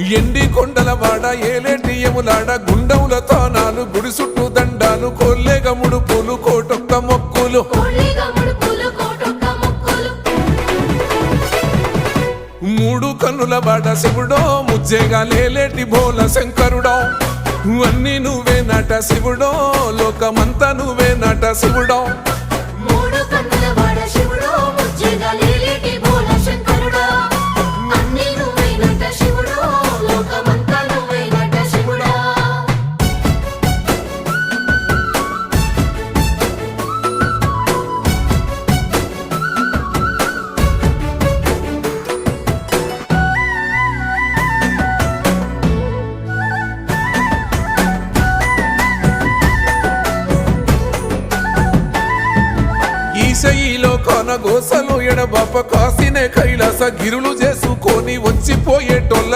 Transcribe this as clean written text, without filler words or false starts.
ఎండి కొండల వాడ ఏలేటి యములాడ గుండముల తానాలు గుడి చుట్టూ దండాలు కొల్లేగ ముడుపులు కోటొక్క మొక్కులు మూడు కన్నుల వాడ శివుడో ముజ్జేగా లేలేటి బోల శంకరుడో అన్ని నువ్వే నట శివుడో లోకమంతా నువ్వే నట శివుడో ఈశయిలో కొన గోసలు ఎడబాప కాసినే కైలాస గిరులు చేసుకొని వచ్చిపోయేటోళ్ళ